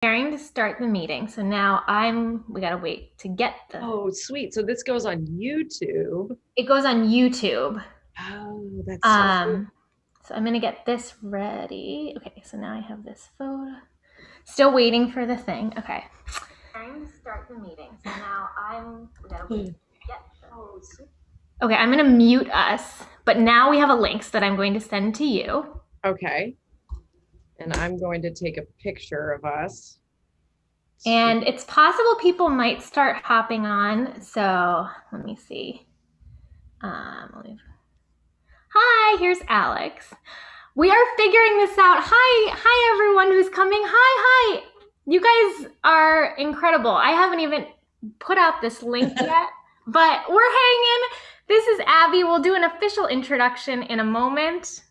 Preparing to start the meeting. So now we gotta wait to get Oh, sweet. So this goes on YouTube. it goes on YouTube. Oh, that's so cool. Um, so I'm gonna get this ready. Okay, so now I have this photo. Still waiting for the thing. Okay. Preparing to start the meeting. So now we gotta wait to get Oh, sweet. Okay, I'm gonna mute us, but now we have a link that I'm going to send to you. Okay. And I'm going to take a picture of us. And it's possible people might start hopping on. So let me see. Hi, here's Alex. We are figuring this out. Hi everyone who's coming. Hi. You guys are incredible. I haven't even put out this link yet, but we're hanging. This is Abby. We'll do an official introduction in a moment.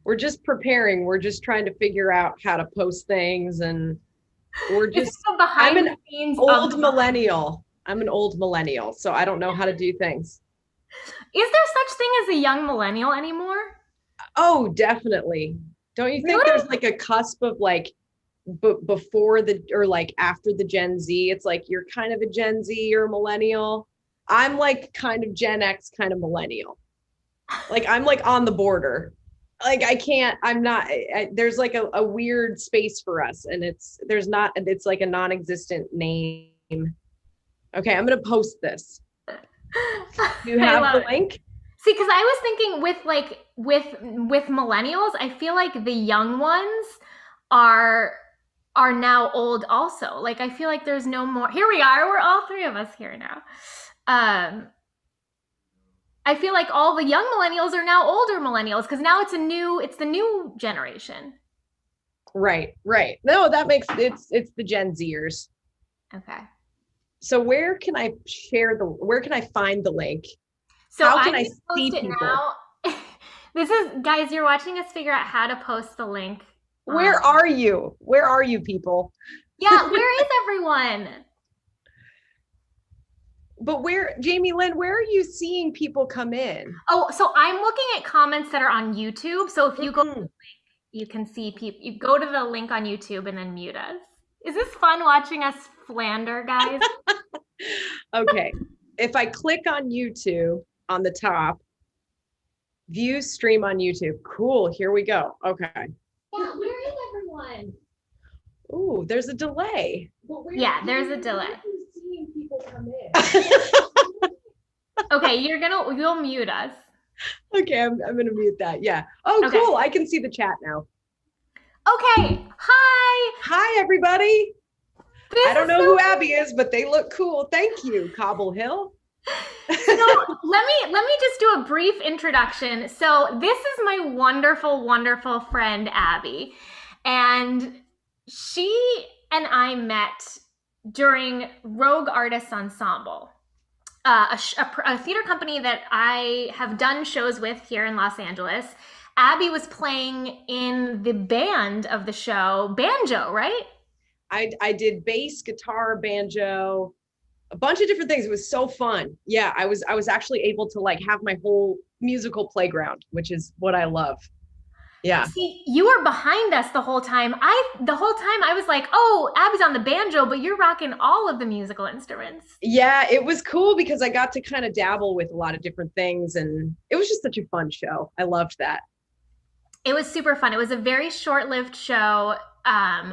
We're just preparing. We're just trying to figure out how to post things, and we're It's just the behind I'm the an scenes old millennial. I'm an old millennial, so I don't know how to do things. Is there such thing as a young millennial anymore? Oh, definitely. Don't you think Really? there's like a cusp of like before the or like after the Gen Z? It's like you're kind of a Gen Z or a millennial. I'm like kind of Gen X, kind of millennial. Like I'm like on the border. Like I can't, I'm not, there's like a weird space for us, and it's like a non-existent name. Okay, I'm gonna post this. Do you I have love the it. link? See, because I was thinking with millennials, I feel like the young ones are are now old also. Like I feel like there's no more. Here we are. We're all three of us here now. Um, I feel like all the young millennials are now older millennials because now it's the new generation. Right. No, that makes it's the Gen Zers. Okay. So where can I find the link? So How I'm can I gonna post see it people? now. This is guys, you're watching us figure out how to post the link. Where are you? Where are you people? Yeah, where is everyone? But Jamie Lynn, where are you seeing people come in? Oh, so I'm looking at comments that are on YouTube. So if you go, Mm-mm. you can see people. You go to the link on YouTube and then mute us. Is this fun watching us flander, guys? Okay. If I click on YouTube on the top, view stream on YouTube. Cool. Here we go. Okay. Yeah, where is everyone? Ooh, there's a delay. Yeah, there's a delay. Seeing people come in. Okay, you'll mute us. Okay, I'm gonna mute that. Yeah. Oh, Okay. cool. I can see the chat now. Okay. Hi. Hi, everybody. This I don't is know so who Abby is, but they look cool. Thank you, Cobble Hill. So let me just do a brief introduction. So this is my wonderful friend Abby, and she and I met during Rogue Artists Ensemble, a theater company that I have done shows with here in Los Angeles. Abby was playing in the band of the show, banjo, right? I did bass, guitar, banjo, a bunch of different things. It was so fun. Yeah, I was actually able to like have my whole musical playground, which is what I love. Yeah. See, you were behind us the whole time. The whole time I was like, "Oh, Abby's on the banjo, but you're rocking all of the musical instruments." Yeah, it was cool because I got to kind of dabble with a lot of different things, and it was just such a fun show. I loved that. It was super fun. It was a very short-lived show.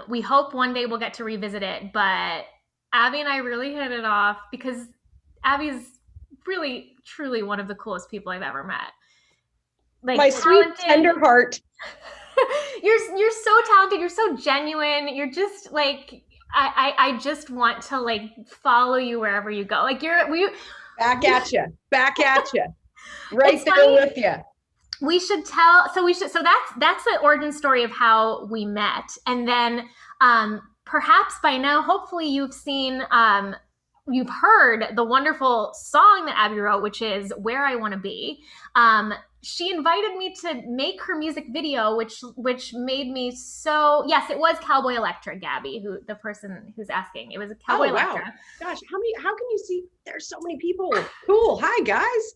We hope one day we'll get to revisit it, but Abby and I really hit it off because Abby's really truly one of the coolest people I've ever met. My Like sweet talented. tender heart. You're so talented. You're so genuine. You're just like I just want to like follow you wherever you go. Like Back at you. Back at you. Right it's there funny. with you. So that's the origin story of how we met. And then perhaps by now, hopefully you've heard the wonderful song that Abby wrote, which is Where I Want to Be. She invited me to make her music video, which made me so yes, it was Cowboy Electra, Gabby, who the person who's asking. It was a Cowboy Oh wow. Electra. Gosh, how can you see there's so many people? Cool. Hi guys.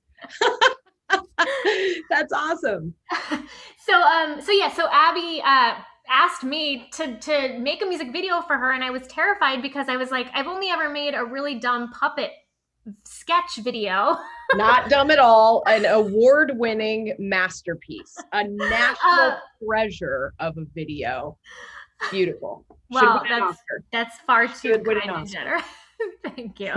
That's awesome. So Abby asked me to make a music video for her, and I was terrified because I was like, I've only ever made a really dumb puppet sketch video. Not dumb at all. An award-winning masterpiece, a uh, national treasure of a video. Beautiful. Should well, win an Oscar. that's far too Should win an kind and Oscar. generous. Thank you.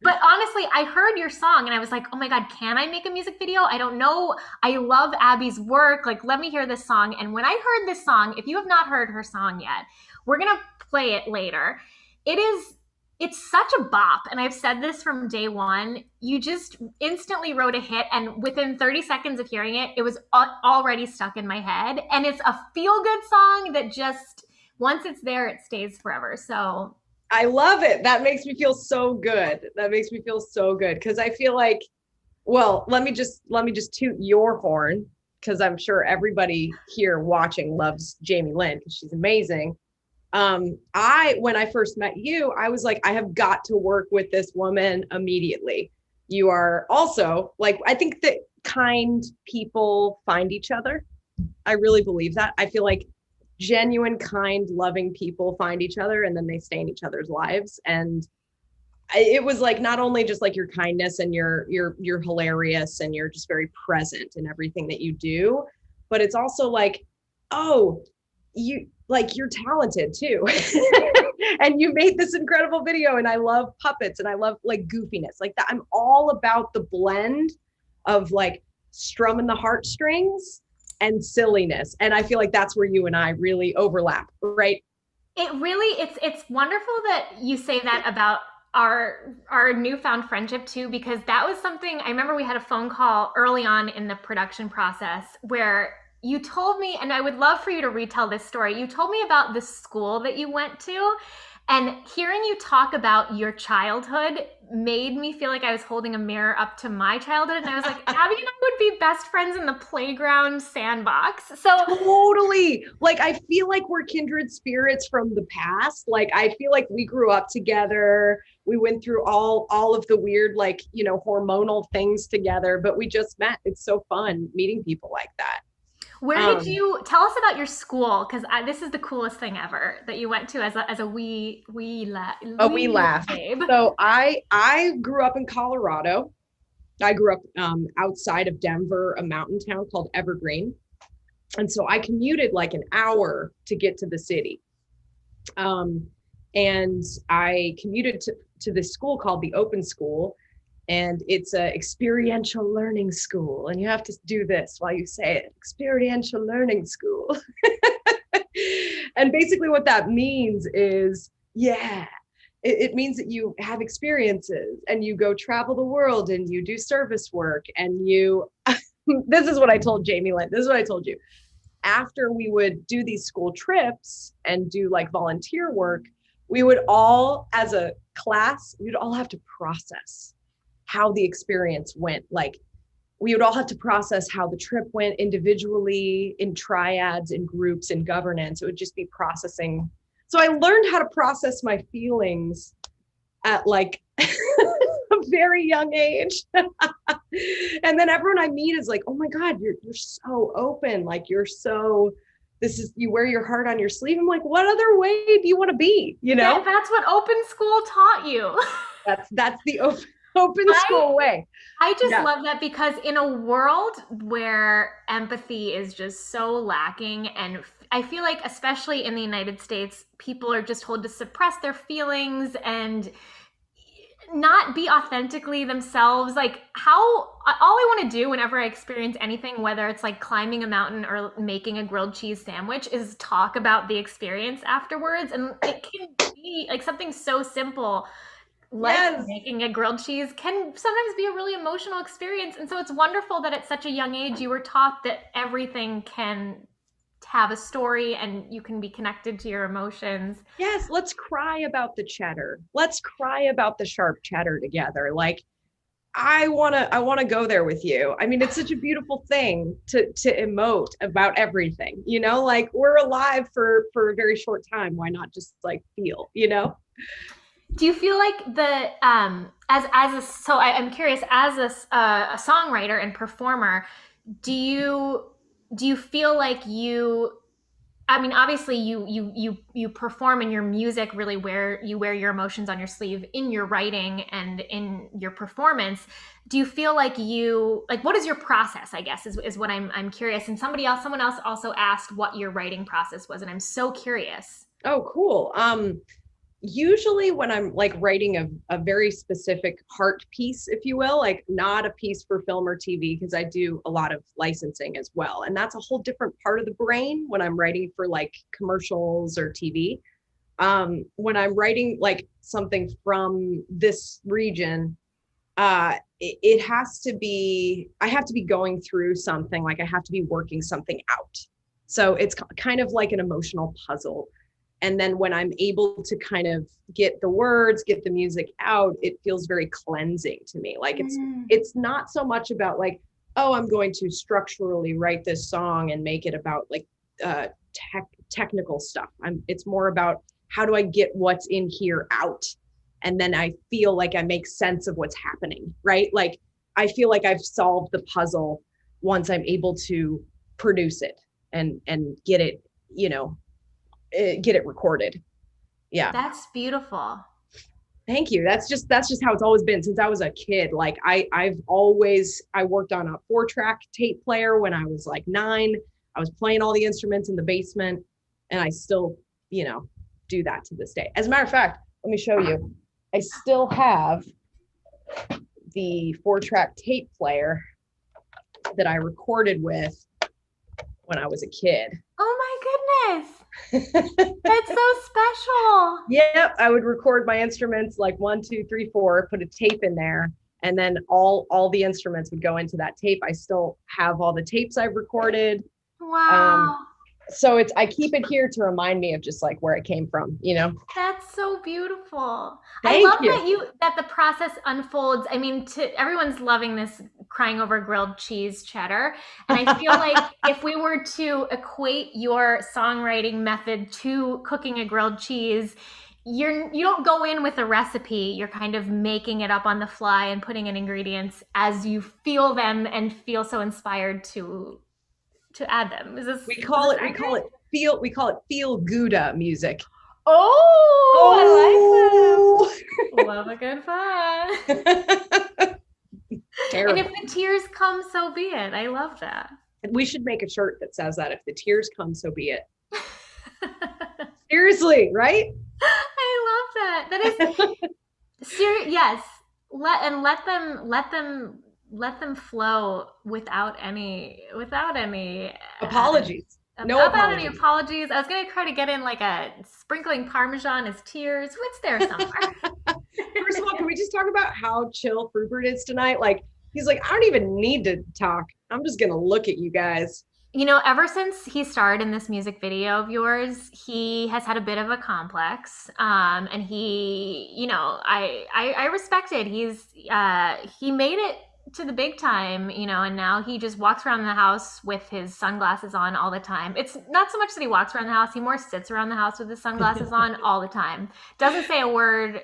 But honestly, I heard your song and I was like, oh my God, can I make a music video? I don't know. I love Abby's work. Like, let me hear this song. And when I heard this song, if you have not heard her song yet, we're going to play it later. It is, it's such a bop. And I've said this from day one. You just instantly wrote a hit. And within 30 seconds of hearing it, it was already stuck in my head. And it's a feel good song that just, once it's there, it stays forever. So I love it. That makes me feel so good. That makes me feel so good because I feel like, well, let me just toot your horn because I'm sure everybody here watching loves Jamie Lynn because she's amazing. When I first met you, I was like, I have got to work with this woman immediately. You are also like, I think that kind people find each other. I really believe that. I feel like genuine, kind, loving people find each other and then they stay in each other's lives. And it was like not only just like your kindness and you're hilarious and you're just very present in everything that you do, but it's also like, oh, you're talented too. And you made this incredible video and I love puppets and I love like goofiness like that. I'm all about the blend of like strumming the heartstrings and silliness. And I feel like that's where you and I really overlap, right? it really, it's wonderful that you say that about our newfound friendship too, because that was something I remember we had a phone call early on in the production process where you told me, and I would love for you to retell this story. You told me about the school that you went to, and hearing you talk about your childhood made me feel like I was holding a mirror up to my childhood. And I was like, Abby and I would be best friends in the playground sandbox. So Totally. Like I feel like we're kindred spirits from the past. Like I feel like we grew up together. We went through all of the weird like, hormonal things together, but we just met. It's so fun meeting people like that. where did Um, you tell us about your school? Because this is the coolest thing ever that you went to as a oh, we wee laugh. babe. So I grew up in Colorado. I grew up outside of Denver, a mountain town called Evergreen. And so I commuted like an hour to get to the city. Um, and I commuted to this school called the Open School. And it's a experiential learning school. And you have to do this while you say it, experiential learning school. And basically what that means is, yeah, it means that you have experiences and you go travel the world and you do service work and you, this is what I told Jamie Lynn, this is what I told you. After we would do these school trips and do like volunteer work, we would all, as a class, we'd all have to process how the experience went. Like we would all have to process how the trip went individually, in triads, in groups, in governance. It would just be processing. So I learned how to process my feelings at like a very young age. And then everyone I meet is like, oh my God, you're so open. Like you wear your heart on your sleeve. I'm like, what other way do you want to be? That's what open school taught you. That's the open school way. I just love that because in a world where empathy is just so lacking, and I feel like especially in the United States, people are just told to suppress their feelings and not be authentically themselves. Like all I want to do whenever I experience anything, whether it's like climbing a mountain or making a grilled cheese sandwich, is talk about the experience afterwards. And it can be like something so simple like Yes. making a grilled cheese can sometimes be a really emotional experience. And so it's wonderful that at such a young age you were taught that everything can have a story and you can be connected to your emotions. Yes, let's cry about the cheddar. Let's cry about the sharp cheddar together. Like I want to go there with you. I mean, it's such a beautiful thing to emote about everything, like we're alive for a very short time. Why not just like feel? Do you feel like I'm curious, as a songwriter and performer, do you feel like you I mean, obviously you perform and your music really you wear your emotions on your sleeve in your writing and in your performance. Do you feel like what is your process, I guess, is what I'm curious. And someone else also asked what your writing process was, and I'm so curious. Oh, cool. Usually when I'm like writing a very specific heart piece, if you will, like not a piece for film or TV, because I do a lot of licensing as well. And that's a whole different part of the brain when I'm writing for like commercials or TV. When I'm writing like something from this region, it has to be, I have to be going through something, like I have to be working something out. So it's kind of like an emotional puzzle. And then when I'm able to kind of get the words, get the music out, it feels very cleansing to me. Like it's not so much about like, oh, I'm going to structurally write this song and make it about like technical stuff. It's more about how do I get what's in here out? And then I feel like I make sense of what's happening, right? Like I feel like I've solved the puzzle once I'm able to produce it and get it, get it recorded. Yeah. That's beautiful. Thank you. That's just how it's always been since I was a kid. Like I worked on a 4-track tape player when I was like 9. I was playing all the instruments in the basement, and I still, do that to this day. As a matter of fact, let me show you. I still have the 4-track tape player that I recorded with when I was a kid. Oh my goodness. That's so special. Yeah, I would record my instruments like 1, 2, 3, 4, put a tape in there, and then all the instruments would go into that tape. I still have all the tapes I've recorded. Wow. So I keep it here to remind me of just like where it came from, That's so beautiful. Thank I love you. that the process unfolds. I mean, everyone's loving this crying over grilled cheese cheddar. And I feel like if we were to equate your songwriting method to cooking a grilled cheese, you don't go in with a recipe. You're kind of making it up on the fly and putting in ingredients as you feel them and feel so inspired to add them. We call it feel Gouda music. Oh, I like that. Love a good fun. Terrible. And if the tears come, so be it. I love that. We should make a shirt that says that. If the tears come, so be it. Seriously, right? I love that. That is serious. Yes. Let them flow without any apologies. Without any apologies. I was gonna try to get in like a sprinkling Parmesan as tears. It's there somewhere. First of all, can we just talk about how chill Frupert is tonight? Like he's like, I don't even need to talk. I'm just gonna look at you guys. Ever since he starred in this music video of yours, he has had a bit of a complex. And he, I respect it. He made it to the big time, and now he just walks around the house with his sunglasses on all the time. It's not so much that he walks around the house, he more sits around the house with his sunglasses on all the time. Doesn't say a word.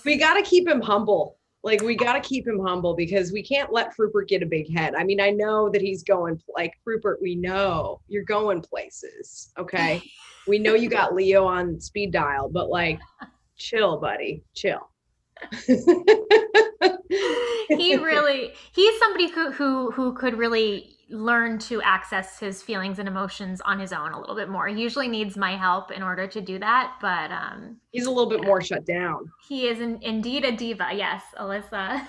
We got to keep him humble. Like we got to keep him humble because we can't let Frupert get a big head. I mean, I know that he's going like Frupert, we know you're going places. Okay. We know you got Leo on speed dial, but like, chill, buddy, chill. He's somebody who could really learn to access his feelings and emotions on his own a little bit more. He usually needs my help in order to do that, but he's a little bit more shut down. He is indeed a diva. Yes, Alyssa.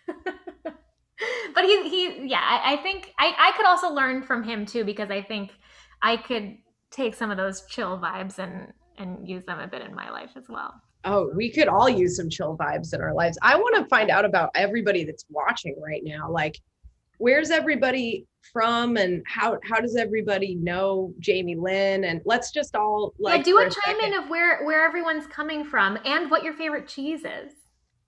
But I think I could also learn from him too, because I think I could take some of those chill vibes and use them a bit in my life as well. Oh, we could all use some chill vibes in our lives. I want to find out about everybody that's watching right now. Like, where's everybody from, and how does everybody know Jamie Lynn? And let's just all do a chime in of where everyone's coming from and what your favorite cheese is.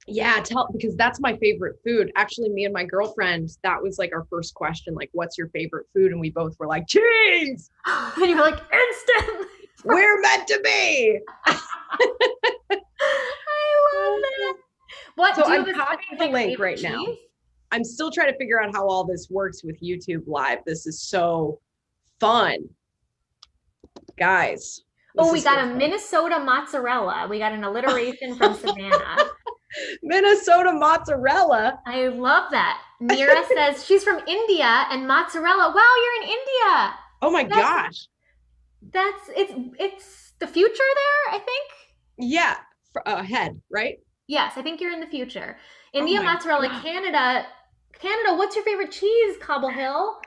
Yeah, because that's my favorite food. Actually, me and my girlfriend, that was like our first question, like, what's your favorite food? And we both were like, cheese. And you're like, instantly. We're meant to be. I love that. What? So I'm copying the link right now. I'm still trying to figure out how all this works with YouTube Live. This is so fun. Guys. Oh, we got a Minnesota mozzarella. We got an alliteration from Savannah. Minnesota mozzarella. I love that. Nira says she's from India and mozzarella. Wow, you're in India. Oh my gosh. It's the future there, I think. Yeah, ahead, right? Yes, I think you're in the future. India mozzarella, God. Canada, what's your favorite cheese? Cobble Hill.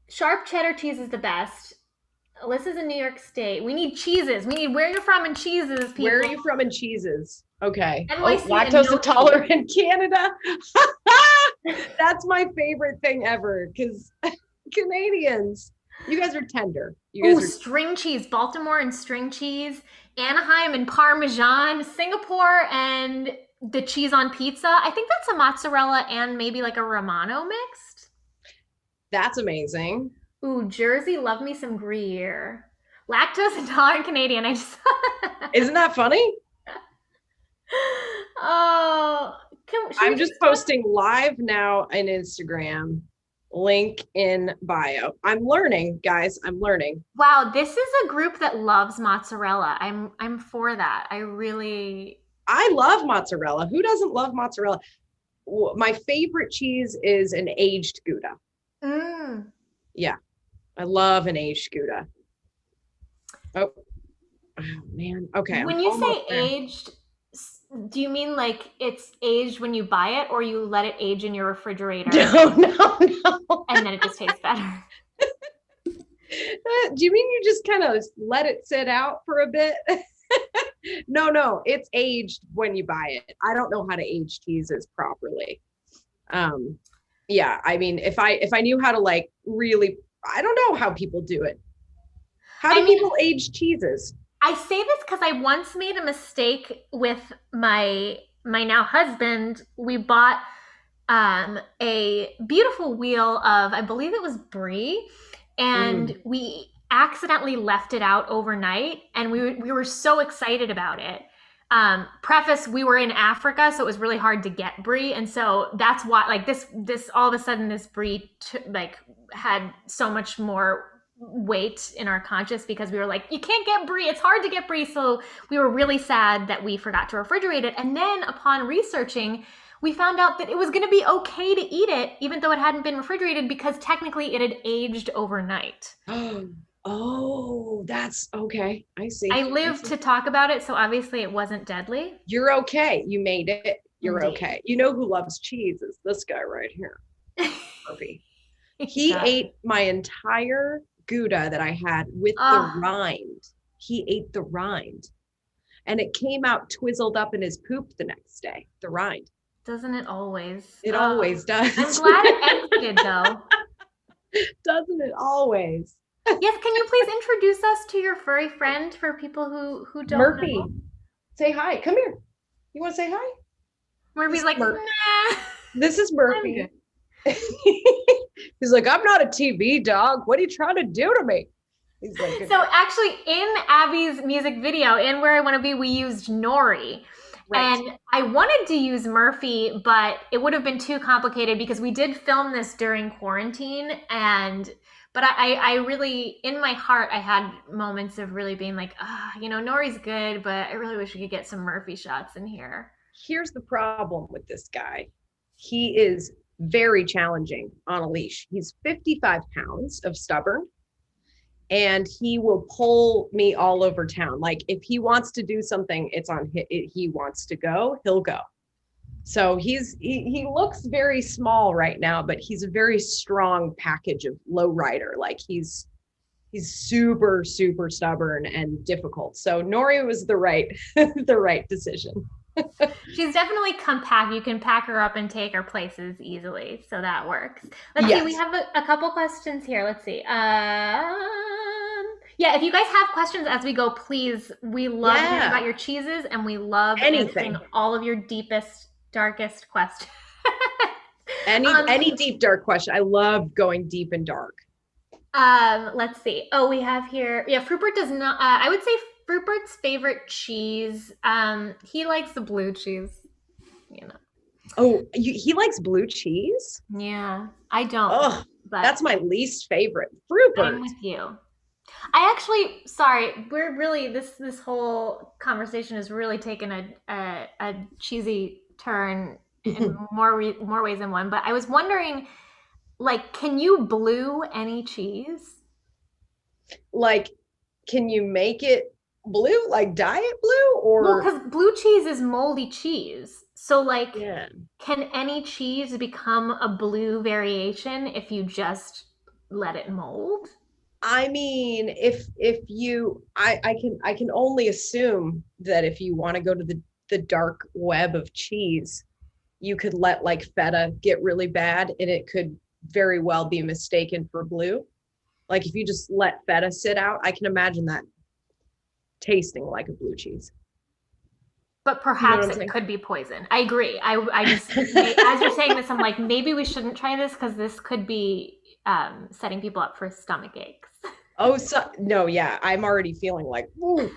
Sharp cheddar cheese is the best. Alyssa's in New York State. We need cheeses. We need where you're from and cheeses, people. Where are you from and cheeses? Okay. NYC lactose intolerant in Canada. That's my favorite thing ever because Canadians, you guys are tender. String cheese, Baltimore and string cheese, Anaheim and Parmesan, Singapore and the cheese on pizza. I think that's a mozzarella and maybe like a Romano mixed. That's amazing. Ooh, Jersey, love me some Gruyere. Lactose intolerant Canadian. Isn't that funny? Oh, I'm just posting live now on Instagram. Link in bio. I'm learning, guys. I'm learning. Wow, this is a group that loves mozzarella. I'm for that. I love mozzarella. Who doesn't love mozzarella? My favorite cheese is an aged Gouda. Yeah, I love an aged Gouda. Oh man. Okay. When you say aged, do you mean like it's aged when you buy it or you let it age in your refrigerator? No. And then it just tastes better. Do you mean you just kind of let it sit out for a bit? No, it's aged when you buy it. I don't know how to age cheeses properly. Yeah, I mean, if I knew how to like really, I don't know how people do it. How do people age cheeses? I say this because I once made a mistake with my now husband. We bought a beautiful wheel of, I believe it was brie, and we accidentally left it out overnight, and we were so excited about it. Preface, we were in Africa, so it was really hard to get brie, and so that's why like this all of a sudden this brie had so much more weight in our conscience because we were like, you can't get brie, it's hard to get brie. So we were really sad that we forgot to refrigerate it. And then upon researching, we found out that it was going to be okay to eat it even though it hadn't been refrigerated because technically it had aged overnight. Oh, that's okay. I see. I lived to talk about it, so obviously it wasn't deadly. You're okay. You made it. You're okay. You know who loves cheese is this guy right here. Harvey. He ate my entire Gouda that I had with the rind. He ate the rind. And it came out twizzled up in his poop the next day, the rind. Doesn't it always? It always does. I'm glad it ended though. Doesn't it always? Yes, can you please introduce us to your furry friend for people who don't Murphy. know? Say hi. Come here. You want to say hi? Murphy's like, nah. This is Murphy. He's like, I'm not a TV dog. What are you trying to do to me? He's like, so actually in Abby's music video, in Where I Want to Be, we used Nori. Right. And I wanted to use Murphy, but it would have been too complicated because we did film this during quarantine. But I really, in my heart, I had moments of really being like, Nori's good, but I really wish we could get some Murphy shots in here. Here's the problem with this guy. He is very challenging on a leash. He's 55 pounds of stubborn, and he will pull me all over town. Like if he wants to do something, it's on him. He wants to go, he'll go. So he looks very small right now, but he's a very strong package of low rider. Like he's super, super stubborn and difficult. So Nori was the right decision. She's definitely compact. You can pack her up and take her places easily. So that works. Let's see. We have a couple questions here. Let's see. Yeah, if you guys have questions as we go, please. We love hearing about your cheeses, and we love answering all of your deepest, darkest questions. Any deep, dark question. I love going deep and dark. Let's see. Oh, we have here. Yeah, Frupert does not. I would say Rupert's favorite cheese. He likes the blue cheese. Oh, he likes blue cheese? Yeah, I don't. Oh, but that's my least favorite. Rupert. I'm with you. I actually, sorry, we're really this whole conversation has really taken a cheesy turn in more ways than one. But I was wondering, like, can you blue any cheese? Like, can you make it blue, like dye it blue, Well, or because blue cheese is moldy cheese, so like, yeah? can any cheese become a blue variation if you just let it mold? I mean, if you, I can only assume that if you want to go to the dark web of cheese, you could let like feta get really bad, and it could very well be mistaken for blue. Like if you just let feta sit out, I can imagine that tasting like a blue cheese. But You know what perhaps I'm it saying? could be poison. I agree. I just, as you're saying this, I'm like, maybe we shouldn't try this because this could be setting people up for stomach aches. Oh, so no, yeah, I'm already feeling like, ooh.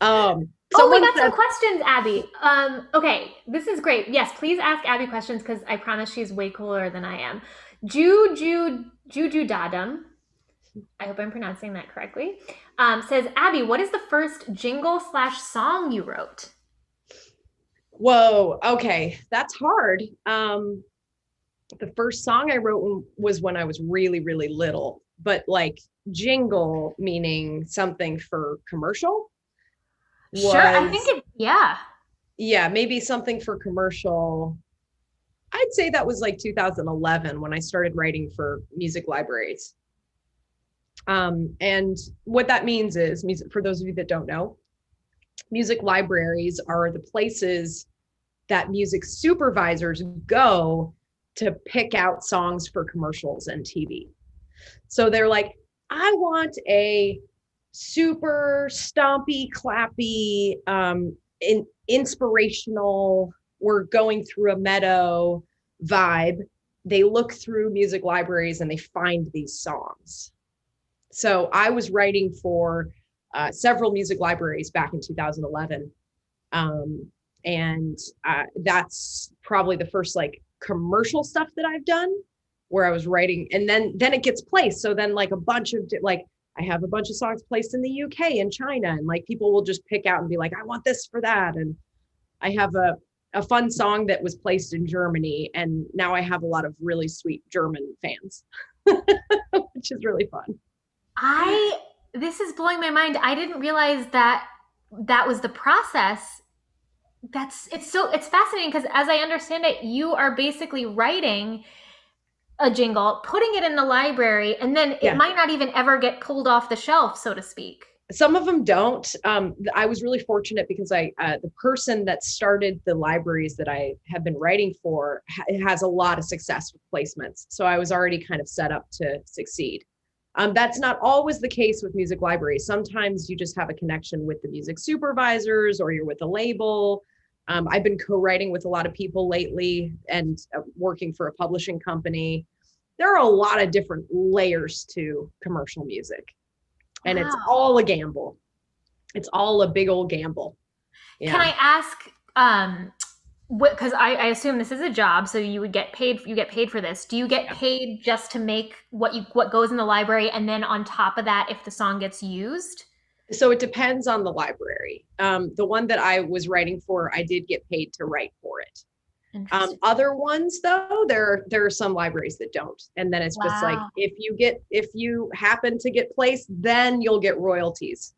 Oh, we Someone got some said, questions, Abby. Okay, this is great. Yes, please ask Abby questions because I promise she's way cooler than I am. Juju Dadam, I hope I'm pronouncing that correctly, says, Abby, what is the first jingle slash song you wrote? whoa, okay, that's hard. The first song I wrote was when I was really, really little, but like jingle, meaning something for commercial, Sure, I think was, it, yeah. yeah, maybe something for commercial. I'd say that was like 2011 when I started writing for music libraries. And what that means is, music, for those of you that don't know, music libraries are the places that music supervisors go to pick out songs for commercials and TV. So they're like, I want a super stompy, clappy, inspirational, we're going through a meadow vibe. They look through music libraries and they find these songs. So I was writing for several music libraries back in 2011. And that's probably the first like commercial stuff that I've done where I was writing, and then it gets placed. So then like a bunch of like I have a bunch of songs placed in the UK and China, and like people will just pick out and be like, I want this for that. And I have a fun song that was placed in Germany, and now I have a lot of really sweet German fans, which is really fun. I This is blowing my mind. I didn't realize that that was the process. It's fascinating because as I understand it, you are basically writing a jingle, putting it in the library, and then it Yeah. might not even ever get pulled off the shelf, so to speak. Some of them don't. I was really fortunate because the person that started the libraries that I have been writing for has a lot of success with placements. So I was already kind of set up to succeed. That's not always the case with music libraries. Sometimes you just have a connection with the music supervisors or you're with a label. I've been co-writing with a lot of people lately and working for a publishing company. There are a lot of different layers to commercial music, and it's Wow. all a gamble. It's all a big old gamble. Can Yeah. I ask, because I assume this is a job, so you get paid for this. Do you get Yeah. paid just to make what goes in the library, and then on top of that, if the song gets used? So it depends on the library. The one that I was writing for, I did get paid to write for it. Interesting. Other ones though, there are some libraries that don't. And then it's just like Wow. if you happen to get placed, then you'll get royalties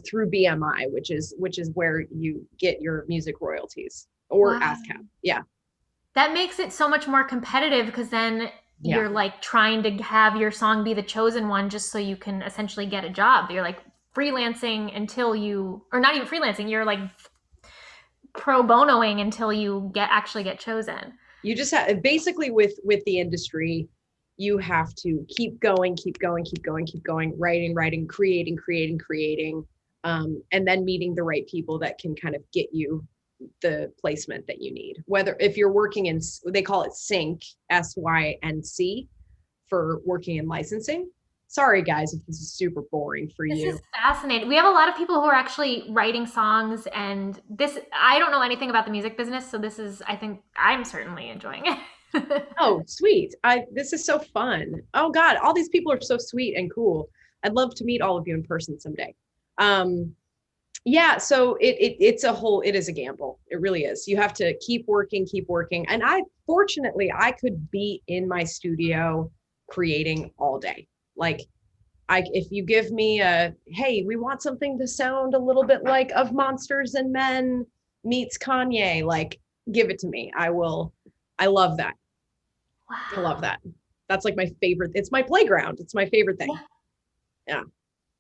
through BMI, which is where you get your music royalties, or Wow. ASCAP. Yeah. That makes it so much more competitive because then Yeah. you're like trying to have your song be the chosen one just so you can essentially get a job. You're like freelancing until you, or not even freelancing, you're like pro bonoing until you actually get chosen. You just have basically with the industry, you have to keep going, keep going, keep going, keep going, writing, creating, and then meeting the right people that can kind of get you the placement that you need. Whether if you're working in, they call it sync, SYNC, for working in licensing. Sorry guys if this is super boring for This is you. fascinating. We have a lot of people who are actually writing songs, and this, I don't know anything about the music business, so this is, I think I'm certainly enjoying it. Oh, sweet. I This is so fun. Oh God, all these people are so sweet and cool. I'd love to meet all of you in person someday. Yeah, so it is a gamble. It really is. You have to keep working. And fortunately, I could be in my studio creating all day. Like, if you give me hey, we want something to sound a little bit like Of Monsters and Men meets Kanye, like, give it to me. I will. I love that. Wow. I love that. That's like my favorite. It's my playground. It's my favorite thing. Yeah.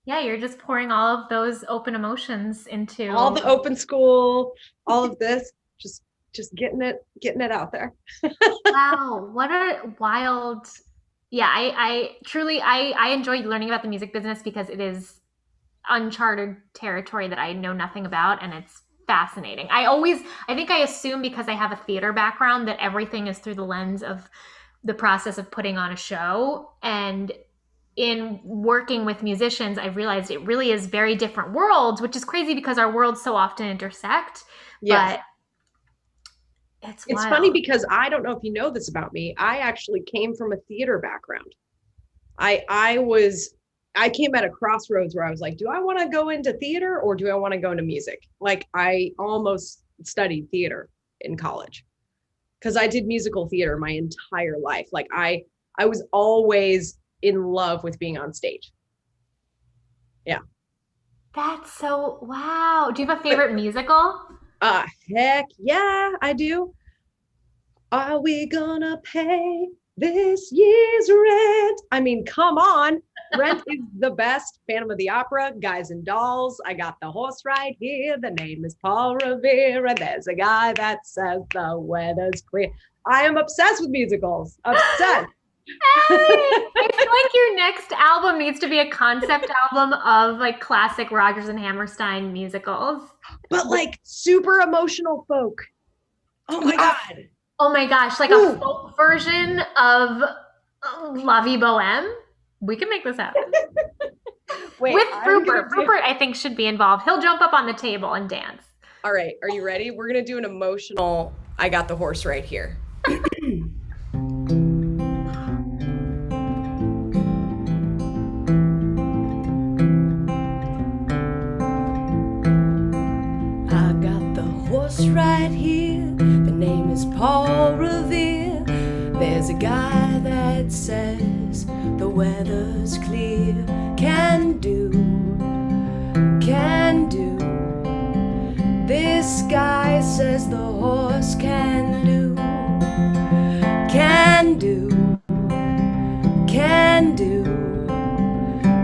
Yeah, you're just pouring all of those open emotions into all the open school, all of this, just getting it out there. Wow, what a wild. Yeah, I truly I enjoy learning about the music business because it is uncharted territory that I know nothing about, and it's fascinating. I think I assume because I have a theater background that everything is through the lens of the process of putting on a show, and in working with musicians, I've realized it really is very different worlds, which is crazy because our worlds so often intersect. Yes. But it's funny because I don't know if you know this about me. I actually came from a theater background. I came at a crossroads where I was like, do I want to go into theater or do I want to go into music? Like, I almost studied theater in college because I did musical theater my entire life. Like, I was always in love with being on stage. Yeah. That's so, wow. Do you have a favorite musical? Heck yeah, I do. Are we gonna pay this year's rent? I mean, come on. Rent is the best. Phantom of the Opera, Guys and Dolls. I got the horse right here. The name is Paul Revere. And there's a guy that says the weather's clear. I am obsessed with musicals. Obsessed. I feel like your next album needs to be a concept album of like classic Rodgers and Hammerstein musicals. But like super emotional folk. Oh my God. Oh my gosh, like a folk version of La Vie Boheme. We can make this happen. Wait, with Rupert. Rupert, I think, should be involved. He'll jump up on the table and dance. All right, are you ready? We're gonna do an emotional, I got the horse right here. Right here, the name is Paul Revere. There's a guy that says the weather's clear. Can do. This guy says the horse can do.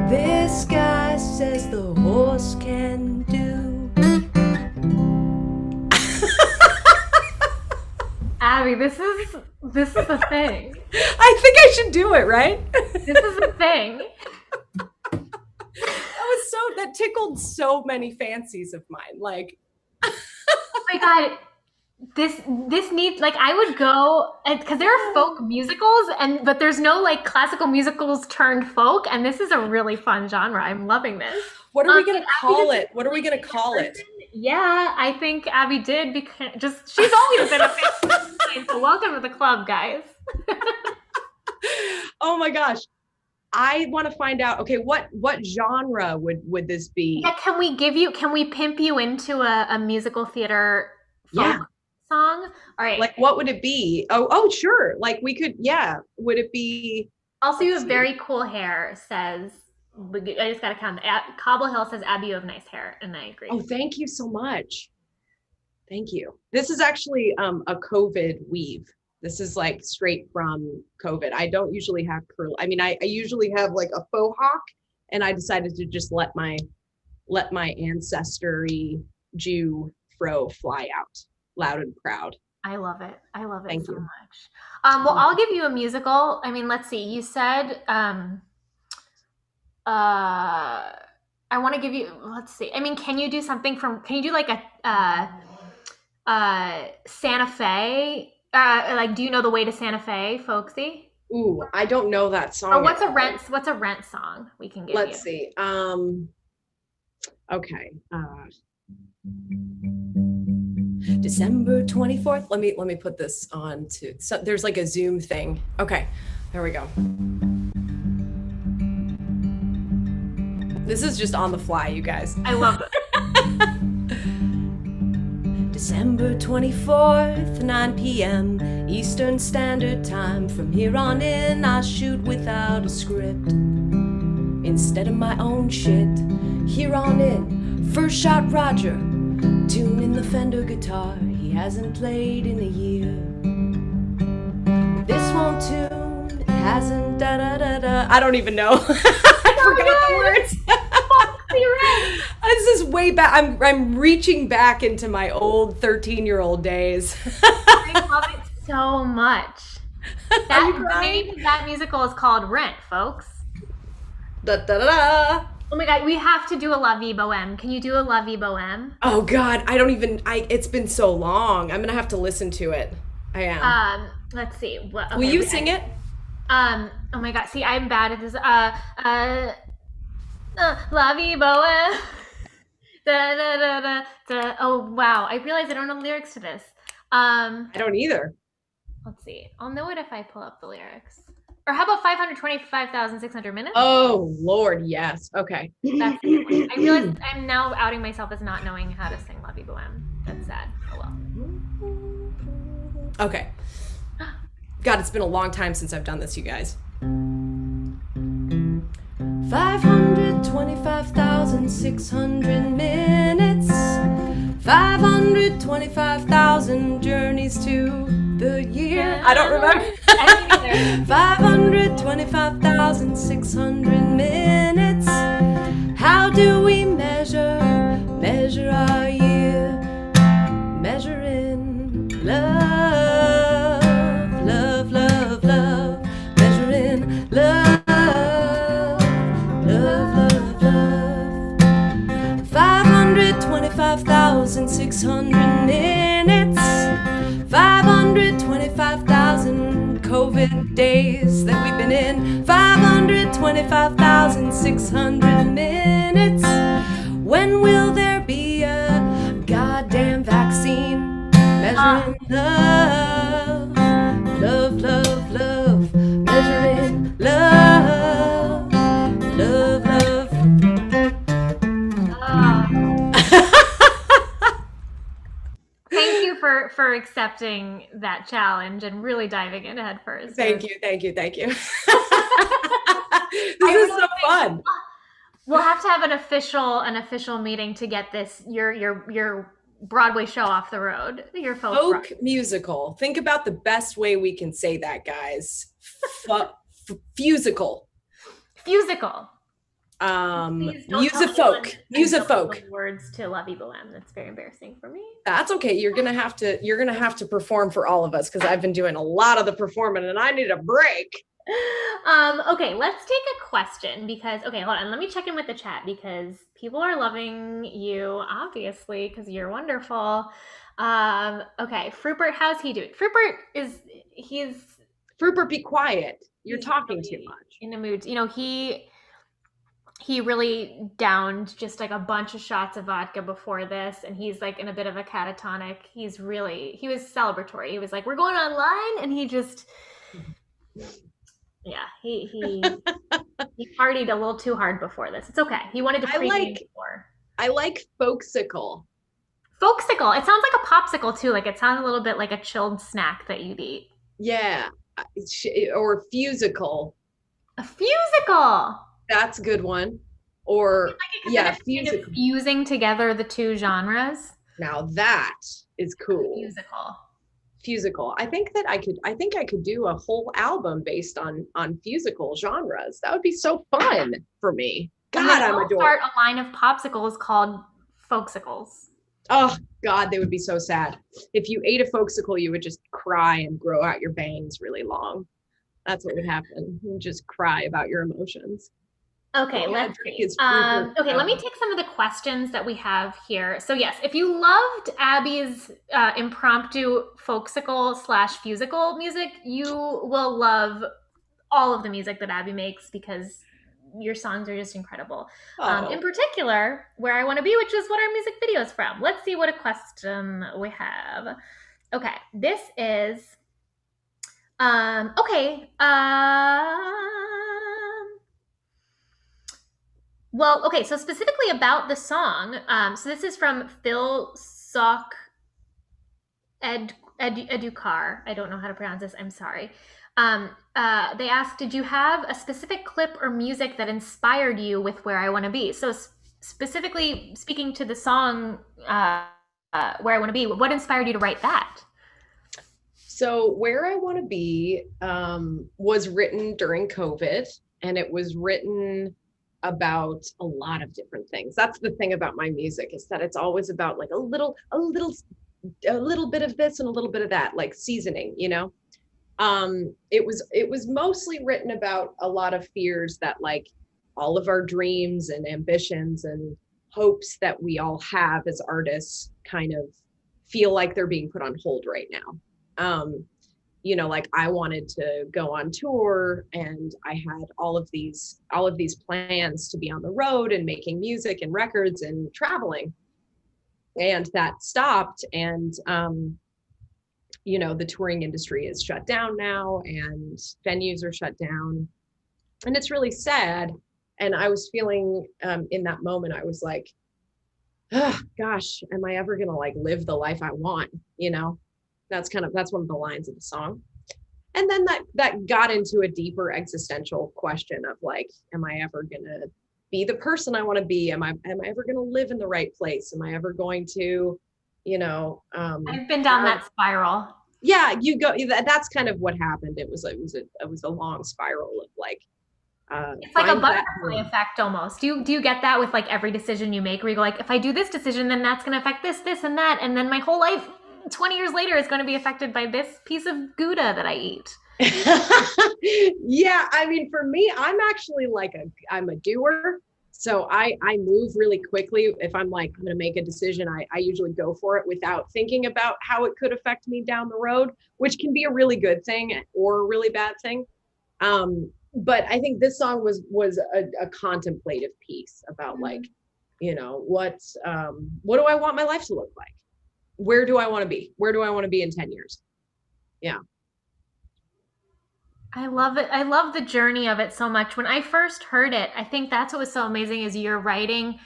This guy says the horse can do. Abby, this is a thing. I think I should do it, right? This is a thing. That tickled so many fancies of mine. Like, oh my God, this needs, like, I would go, because there are folk musicals, but there's no like classical musicals turned folk, and this is a really fun genre. I'm loving this. What are we gonna call it? What are we gonna call it? Yeah, I think Abby did, because she's always been a fan. So welcome to the club, guys. Oh my gosh. I want to find out, okay, what genre would this be? Yeah, can we pimp you into a musical theater folk song? All right. Like, what would it be? Oh, sure. Like, we could, would it be? Also, you have very cool hair, says, I just got to count. Cobble Hill says, Abby, you have nice hair, and I agree. Oh, thank you so much. Thank you. This is actually a COVID weave. This is like straight from COVID. I don't usually have curl. I mean, I usually have like a faux hawk, and I decided to just let my ancestry Jew fro fly out loud and proud. I love it. I love it Thank so you. much. Well, I'll give you a musical. I mean, let's see. You said I want to give you, let's see. I mean, can you do like a Santa Fe? Like, do you know The Way to Santa Fe, folksy? Ooh, I don't know that song. Or what's a Rent song we can give you? Let's see. Okay. December 24th. Let me put this on to, so there's like a Zoom thing. Okay, there we go. This is just on the fly, you guys. I love it. December 24th, 9 p.m. Eastern Standard Time. From here on in, I shoot without a script. Instead of my own shit. Here on in, first shot Roger. Tuning the Fender guitar he hasn't played in a year. This one tune, it hasn't da-da-da-da. I don't even know. I forgot the words. You're right. This is way back. I'm reaching back into my old 13-year-old days. I love it so much. The name of that musical is called Rent, folks. Da, da, da, da. Oh my God, we have to do a La Vie Boheme. Can you do a La Vie Boheme? Oh God, it's been so long. I'm gonna have to listen to it. I am. Let's see. Okay, Will you sing it? Oh my God, see, I'm bad at this. La Vie Boheme. Da, da, da, da, da. Oh wow, I realize I don't know the lyrics to this. I don't either. Let's see. I'll know it if I pull up the lyrics. Or how about 525,600 minutes? Oh Lord, yes. Okay. That's a good one. I realize I'm now outing myself as not knowing how to sing La Vie Boheme. That's sad. Oh well. Okay. God, it's been a long time since I've done this, you guys. 525,600 minutes. 525,000 journeys to the year. I don't remember. I don't either. 525,600 minutes. How do we measure our year? Measuring love, love, love, love. Measuring love, love, love, love. 525,600 minutes. 525,000 COVID days that we've been in. 525,600 minutes. When will there be a goddamn vaccine? Measuring love, love, love, love. Measuring love, love, love. Thank you for accepting that challenge and really diving into head first. Thank you. This is so fun. We'll have to have an official meeting to get this your Broadway show off the road. Your folk musical. Think about the best way we can say that, guys. Fusical. Fusical. Music-folk. Words to La Vie Boheme. That's very embarrassing for me. That's okay. You're gonna have to perform for all of us because I've been doing a lot of the performing and I need a break. Okay, let's take a question because hold on, let me check in with the chat because people are loving you, obviously, because you're wonderful. Okay, Frupert, how's he doing? Frupert, be quiet. You're talking really too much. In the mood. You know, he really downed just like a bunch of shots of vodka before this, and he's like in a bit of a catatonic. He was celebratory. He was like, we're going online, and he just he partied a little too hard before this. It's okay. He wanted to pregame before. I like Folksicle. Folksicle. It sounds like a popsicle too. Like it sounds a little bit like a chilled snack that you'd eat. Yeah. Or Fusicle. A Fusicle. That's a good one. Or Fusicle. Fusing together the two genres. Now that is cool. Fusicle. I think I could do a whole album based on Fusicle genres. That would be so fun for me. God, I'm adorable. Start a line of popsicles called Folksicles. Oh God, they would be so sad. If you ate a Folksicle, you would just cry and grow out your bangs really long. That's what would happen. You would just cry about your emotions. Okay, let's see. Let me take some of the questions that we have here. So yes, if you loved Abby's impromptu Folksicle / Fusicle music, you will love all of the music that Abby makes because your songs are just incredible. In particular, Where I Want to Be, which is what our music video is from. Let's see what a question we have. Okay, this is Well, okay, so specifically about the song, so this is from Phil Sock Educar. I don't know how to pronounce this. I'm sorry. They asked, did you have a specific clip or music that inspired you with Where I Want to Be? So specifically speaking to the song Where I Want to Be, what inspired you to write that? So Where I Want to Be was written during COVID, and it was written about a lot of different things. That's the thing about my music, is that it's always about like a little bit of this and a little bit of that, like seasoning, you know. It was mostly written about a lot of fears that like all of our dreams and ambitions and hopes that we all have as artists kind of feel like they're being put on hold right now. You know, like I wanted to go on tour, and I had all of these plans to be on the road and making music and records and traveling, and that stopped. And you know, the touring industry is shut down now, and venues are shut down, and it's really sad. And I was feeling in that moment, I was like, oh, gosh, am I ever gonna like live the life I want, you know? That's one of the lines of the song. And then that got into a deeper existential question of like, am I ever gonna be the person I want to be? Am I ever gonna live in the right place? Am I ever going to, you know, I've been down that spiral. yeah, you go, that's kind of what happened. It was a long spiral of like It's like a butterfly effect almost. Do you get that with like every decision you make, where you go like, if I do this decision, then that's going to affect this, and that, and then my whole life 20 years later is going to be affected by this piece of Gouda that I eat. Yeah, I mean, for me, I'm actually like I'm a doer. So I move really quickly. If I'm like, I'm going to make a decision, I usually go for it without thinking about how it could affect me down the road, which can be a really good thing or a really bad thing. But I think this song was a contemplative piece about like, you know, what do I want my life to look like? Where do I want to be? Where do I want to be in 10 years? Yeah. I love it. I love the journey of it so much. When I first heard it, I think that's what was so amazing is your writing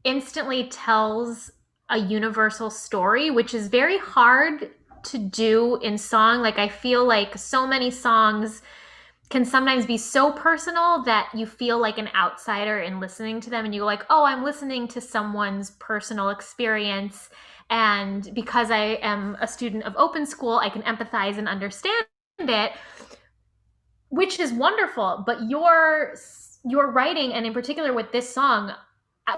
instantly tells a universal story, which is very hard to do in song. Like I feel like so many songs can sometimes be so personal that you feel like an outsider in listening to them, and you go like, oh, I'm listening to someone's personal experience, and because I am a student of open school, I can empathize and understand it, which is wonderful. But your writing, and in particular with this song,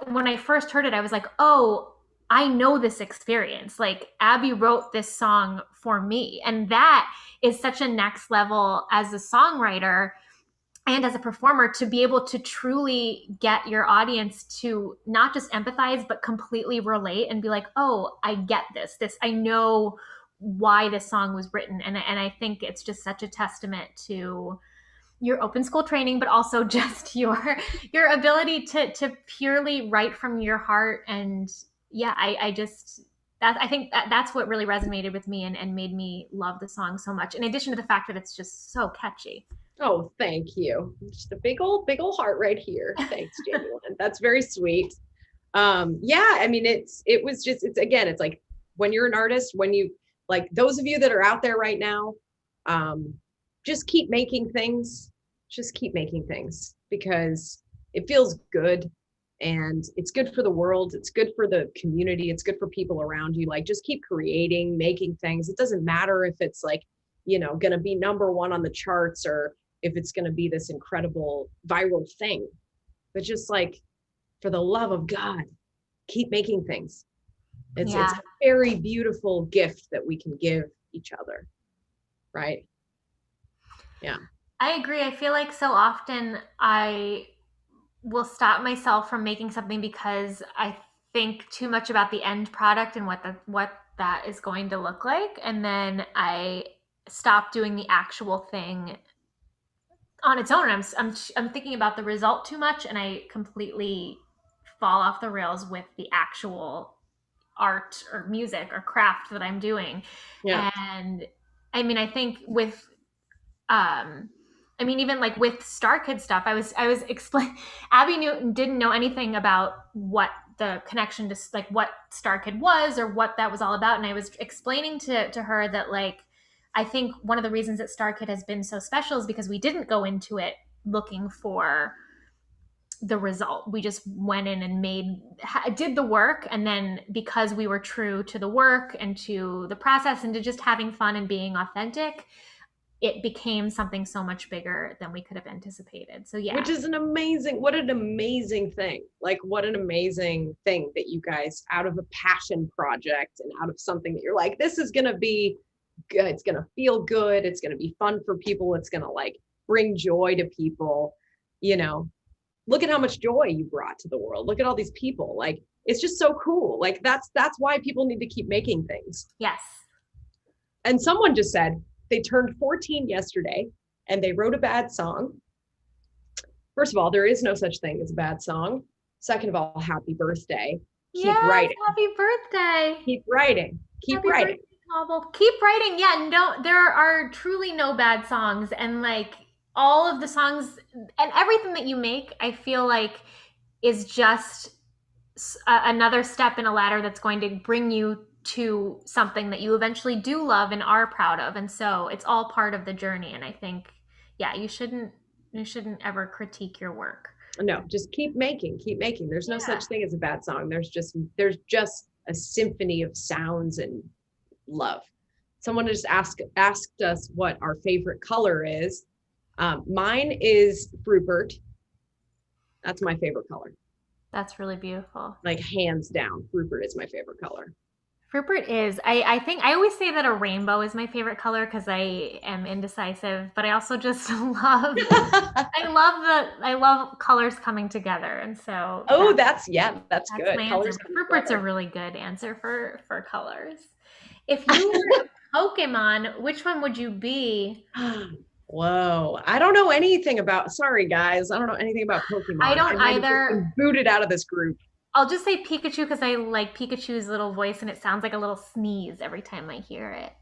when I first heard it, I was like, oh, I know this experience. Like Abby wrote this song for me. And that is such a next level as a songwriter and as a performer, to be able to truly get your audience to not just empathize, but completely relate and be like, oh, I get this. I know why this song was written. And I think it's just such a testament to your open school training, but also just your ability to purely write from your heart. And yeah, I think that's what really resonated with me and made me love the song so much. In addition to the fact that it's just so catchy. Oh, thank you. Just a big old heart right here. Thanks, Genuine. That's very sweet. Yeah, I mean, it's again, it's like when you're an artist, when you like those of you that are out there right now, just keep making things. Just keep making things because it feels good and it's good for the world. It's good for the community. It's good for people around you. Like just keep creating, making things. It doesn't matter if it's like, you know, going to be #1 on the charts or if it's going to be this incredible viral thing, but just like, for the love of God, keep making things. It's a very beautiful gift that we can give each other. Right. Yeah. I agree. I feel like so often I will stop myself from making something because I think too much about the end product and what that is going to look like, and then I stop doing the actual thing on its own. I'm thinking about the result too much, and I completely fall off the rails with the actual art or music or craft that I'm doing. Yeah. And I mean, I think with I mean, even like with Star Kid stuff, I was explain. Abby didn't know anything about what the connection to like what Star Kid was or what that was all about, and I was explaining to her that like I think one of the reasons that Star Kid has been so special is because we didn't go into it looking for the result. We just went in and did the work, and then because we were true to the work and to the process and to just having fun and being authentic, it became something so much bigger than we could have anticipated. So yeah. Which is what an amazing thing. Like, what an amazing thing that you guys, out of a passion project and out of something that you're like, this is going to be good. It's going to feel good. It's going to be fun for people. It's going to like bring joy to people. You know, look at how much joy you brought to the world. Look at all these people. Like, it's just so cool. Like, that's why people need to keep making things. Yes. And someone just said, they turned 14 yesterday and they wrote a bad song. First of all, there is no such thing as a bad song. Second of all, happy birthday. Keep writing. Happy birthday. Keep writing. Keep happy writing. Birthday, keep writing. Yeah, no, there are truly no bad songs. And like all of the songs and everything that you make, I feel like is just another step in a ladder that's going to bring you to something that you eventually do love and are proud of. And so it's all part of the journey. And I think, yeah, you shouldn't ever critique your work. No, just keep making. There's no such thing as a bad song. There's just a symphony of sounds and love. Someone just asked us what our favorite color is. Mine is Frupert. That's my favorite color. That's really beautiful. Like hands down, Rupert is my favorite color. Rupert is. I think I always say that a rainbow is my favorite color because I am indecisive, but I also just love I love colors coming together, and so that's good. My answer. Rupert's a really good answer for colors. If you were a Pokemon, which one would you be? Whoa, I don't know anything about. Sorry, guys, I don't know anything about Pokemon. I don't either. Been booted out of this group. I'll just say Pikachu because I like Pikachu's little voice and it sounds like a little sneeze every time I hear it.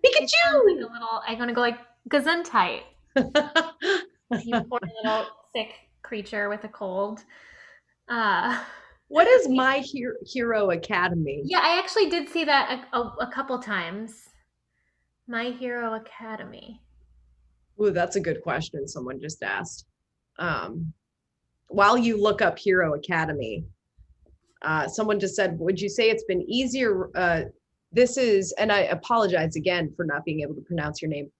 Pikachu! Like I'm gonna go like Gesundheit. You poor little sick creature with a cold. What is My Hero Academy? Yeah, I actually did see that a couple times. My Hero Academy. Ooh, that's a good question someone just asked. While you look up Hero Academy, someone just said, would you say it's been easier? This is, and I apologize again for not being able to pronounce your name,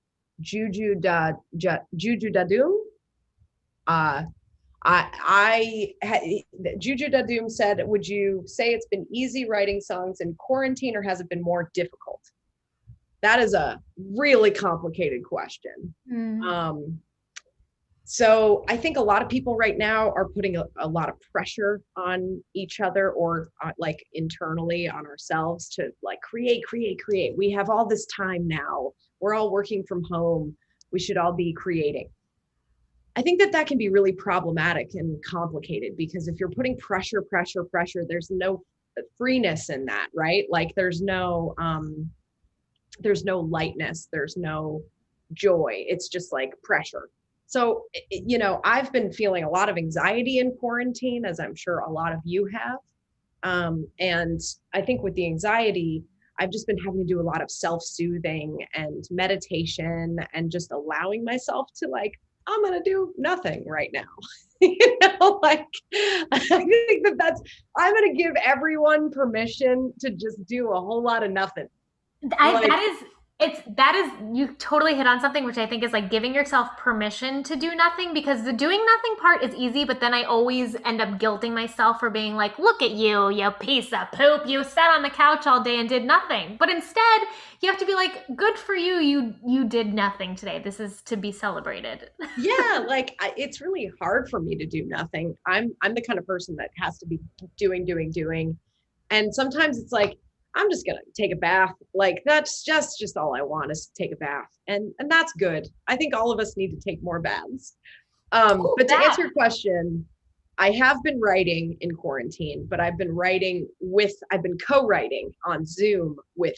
Juju Dadum. Juju Dadum said, would you say it's been easy writing songs in quarantine or has it been more difficult? That is a really complicated question. So I think a lot of people right now are putting a lot of pressure on each other or like internally on ourselves to like create. We have all this time now. We're all working from home. We should all be creating. I think that can be really problematic and complicated because if you're putting pressure, there's no freeness in that, right? Like there's no lightness, there's no joy. It's just like pressure. So, you know, I've been feeling a lot of anxiety in quarantine, as I'm sure a lot of you have. And I think with the anxiety, I've just been having to do a lot of self-soothing and meditation and just allowing myself to like, I'm going to do nothing right now. You know, like, I think I'm going to give everyone permission to just do a whole lot of nothing. That is you totally hit on something, which I think is like giving yourself permission to do nothing, because the doing nothing part is easy, but then I always end up guilting myself for being like, look at you, you piece of poop, you sat on the couch all day and did nothing. But instead you have to be like, good for you, you did nothing today. This is to be celebrated. Yeah, like it's really hard for me to do nothing. I'm the kind of person that has to be doing. And sometimes it's like, I'm just going to take a bath. Like that's just all I want is to take a bath. And that's good. I think all of us need to take more baths. But to answer your question, I have been writing in quarantine, but I've been co-writing on Zoom with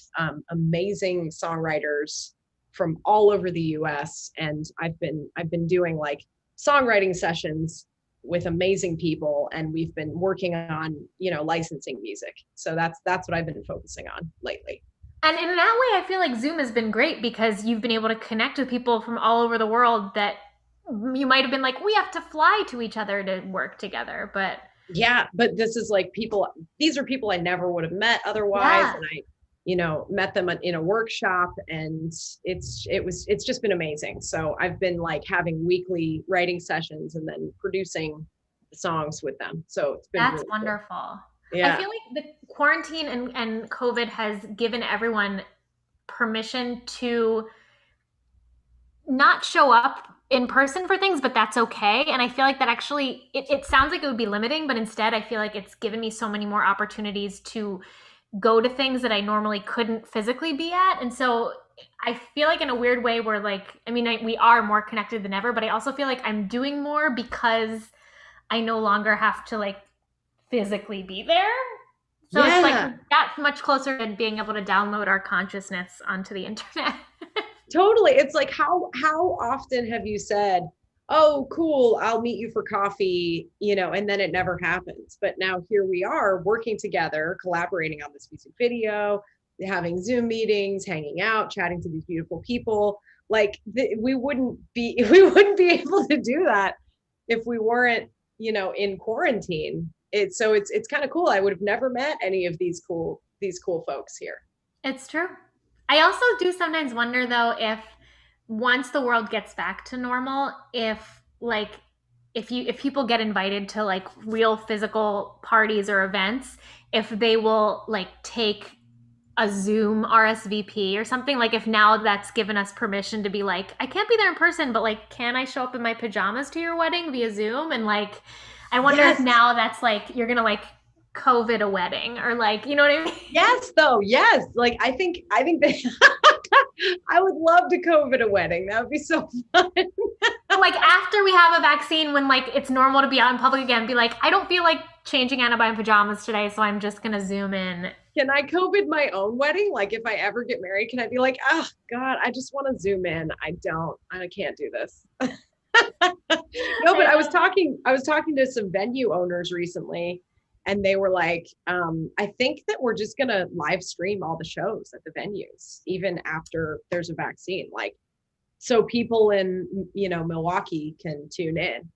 amazing songwriters from all over the US. And I've been doing like songwriting sessions with amazing people, and we've been working on, licensing music. So that's what I've been focusing on lately. And in that way, I feel like Zoom has been great because you've been able to connect with people from all over the world that you might have been like, we have to fly to each other to work together. But yeah, but this is like these are people I never would have met otherwise. And I, met them in a workshop, and it's just been amazing. So I've been like having weekly writing sessions and then producing songs with them. So it's been that's really wonderful. Cool. Yeah. I feel like the quarantine and COVID has given everyone permission to not show up in person for things, but that's okay. And I feel like that actually, it sounds like it would be limiting, but instead I feel like it's given me so many more opportunities to go to things that I normally couldn't physically be at. And so I feel like in a weird way we're like, we are more connected than ever, but I also feel like I'm doing more because I no longer have to like physically be there. So it's like that much closer than being able to download our consciousness onto the internet. Totally. It's like, how often have you said, oh, cool, I'll meet you for coffee, and then it never happens. But now here we are working together, collaborating on this music video, having Zoom meetings, hanging out, chatting to these beautiful people. Like we wouldn't be able to do that if we weren't, in quarantine. It's kind of cool. I would have never met any of these cool folks here. It's true. I also do sometimes wonder though, if once the world gets back to normal, if people get invited to like real physical parties or events, if they will like take a Zoom RSVP or something, like if now that's given us permission to be like, I can't be there in person, but like, can I show up in my pajamas to your wedding via Zoom? And like, I wonder if now that's like, you're going to like COVID a wedding, or like, you know what I mean? Yes, though. Yes. Like, I think that I would love to COVID a wedding. That would be so fun. Like after we have a vaccine, when like it's normal to be out in public again, be like, I don't feel like changing out of my pajamas today, so I'm just going to Zoom in. Can I COVID my own wedding? Like if I ever get married, can I be like, oh God, I just want to Zoom in. I can't do this. No, but I was talking to some venue owners recently, and they were like, I think that we're just going to live stream all the shows at the venues, even after there's a vaccine. Like, so people in, Milwaukee can tune in.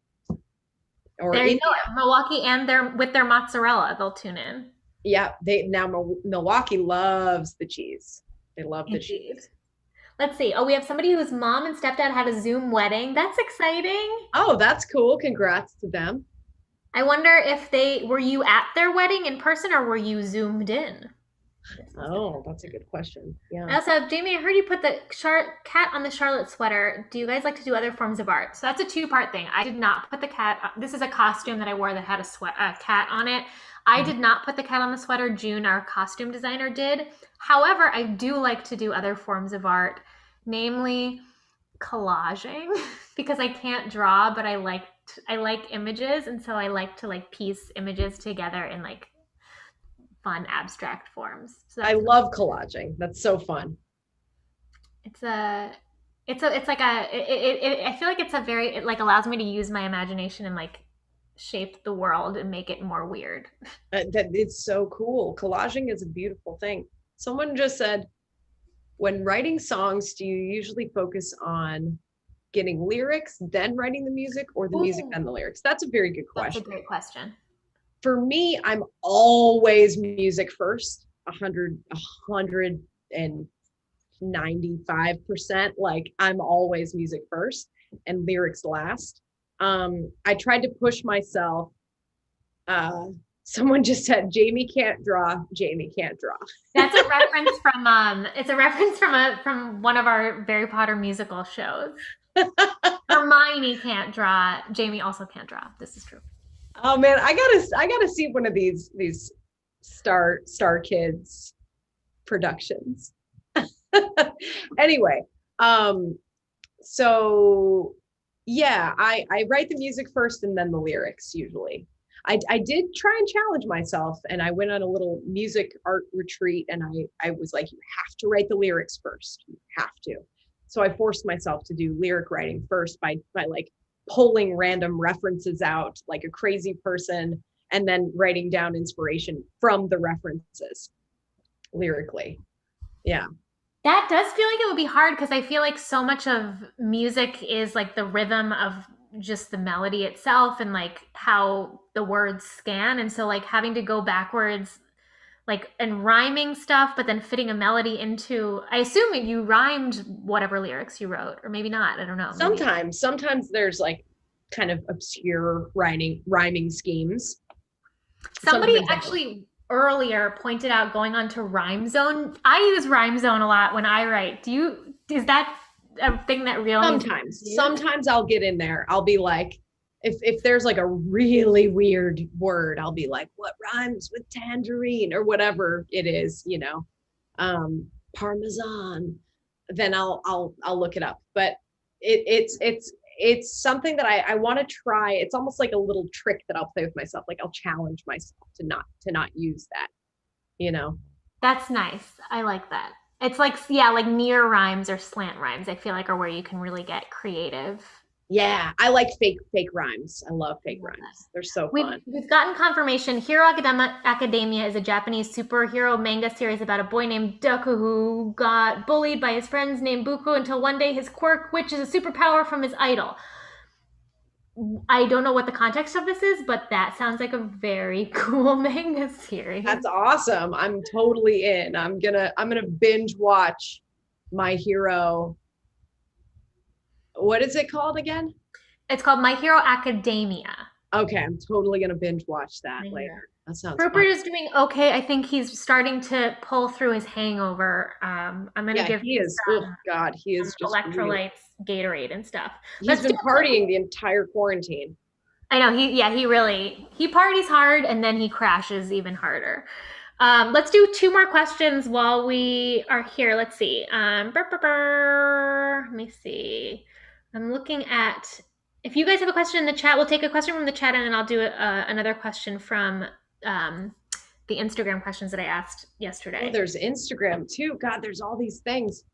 Or there you go, Milwaukee, and with their mozzarella, they'll tune in. Yeah, Milwaukee loves the cheese. They love the cheese. Let's see. Oh, we have somebody whose mom and stepdad had a Zoom wedding. That's exciting. Oh, that's cool. Congrats to them. I wonder if were you at their wedding in person, or were you Zoomed in? Oh, that's a good question. Yeah. I also, Jamie, I heard you put the cat on the Charlotte sweater. Do you guys like to do other forms of art? So that's a two-part thing. I did not put the cat. This is a costume that I wore that had a cat on it. I did not put the cat on the sweater. June, our costume designer, did. However, I do like to do other forms of art, namely collaging, because I can't draw, but I like images, and so I like to like piece images together in like fun abstract forms. So I love collaging. That's so fun. I feel like it like allows me to use my imagination and like shape the world and make it more weird. That it's so cool. Collaging is a beautiful thing. Someone just said, when writing songs, do you usually focus on getting lyrics, then writing the music, or the music, then the lyrics? That's a very good question. That's a great question. For me, I'm always music first, 195%. Like I'm always music first and lyrics last. I tried to push myself. Someone just said, Jamie can't draw. Jamie can't draw. That's a reference from, it's a reference from one of our Harry Potter musical shows. Hermione can't draw. Jamie also can't draw. This is true. Oh man, I gotta see one of these Star Kids productions. Anyway, so yeah, I write the music first and then the lyrics usually. I did try and challenge myself, and I went on a little music art retreat, and I was like, you have to write the lyrics first. You have to. So I forced myself to do lyric writing first by like pulling random references out like a crazy person, and then writing down inspiration from the references lyrically. Yeah. That does feel like it would be hard because I feel like so much of music is like the rhythm of just the melody itself and like how the words scan. And so like having to go backwards like and rhyming stuff, but then fitting a melody into, I assume you rhymed whatever lyrics you wrote, or maybe not. I don't know. Sometimes there's like kind of obscure rhyming schemes. Somebody actually earlier pointed out going on to Rhyme Zone. I use Rhyme Zone a lot when I write. Is that a thing that really sometimes I'll get in there. I'll be like, if there's like a really weird word, I'll be like, what rhymes with tangerine or whatever it is, you know, Parmesan. Then I'll look it up. But it's something that I want to try. It's almost like a little trick that I'll play with myself. Like I'll challenge myself to not use that, you know. That's nice. I like that. It's like, yeah, like near rhymes or slant rhymes, I feel like are where you can really get creative. Yeah, I like fake rhymes. I love fake rhymes. They're so fun. We've gotten confirmation. Hero Academia is a Japanese superhero manga series about a boy named Deku who got bullied by his friends named Buku until one day his quirk, which is a superpower from his idol. I don't know what the context of this is, but that sounds like a very cool manga series. That's awesome. I'm totally in. I'm gonna binge watch My Hero. What is it called again? It's called My Hero Academia. Okay, I'm totally gonna binge watch that later. That sounds Rupert is doing okay. I think he's starting to pull through his hangover. I'm gonna give he is. Oh God, he is just electrolytes, Gatorade, and stuff. He's been partying the entire quarantine. I know. He parties hard and then he crashes even harder. Let's do 2 more questions while we are here. Let's see. Let me see. I'm looking at, if you guys have a question in the chat, we'll take a question from the chat and then I'll do another question from the Instagram questions that I asked yesterday. Oh, there's Instagram too. God, there's all these things.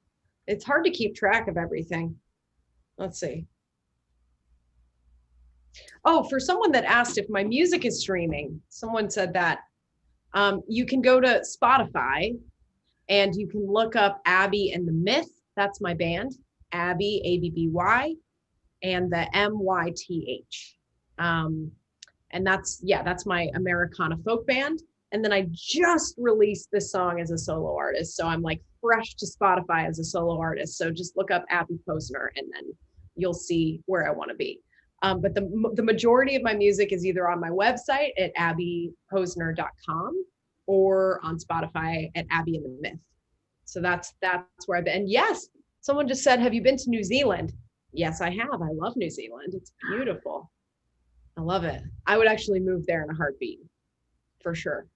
It's hard to keep track of everything. Let's see. Oh, for someone that asked if my music is streaming, someone said that you can go to Spotify and you can look up Abby and the Myth. That's my band. Abby, ABBY, and the MYTH. And that's my Americana folk band. And then I just released this song as a solo artist. So I'm like fresh to Spotify as a solo artist. So just look up Abby Posner and then you'll see where I want to be. But the majority of my music is either on my website at abbyposner.com or on Spotify at Abby and the Myth. So that's where I've been. And yes, someone just said, have you been to New Zealand? Yes, I have. I love New Zealand. It's beautiful. I love it. I would actually move there in a heartbeat, for sure.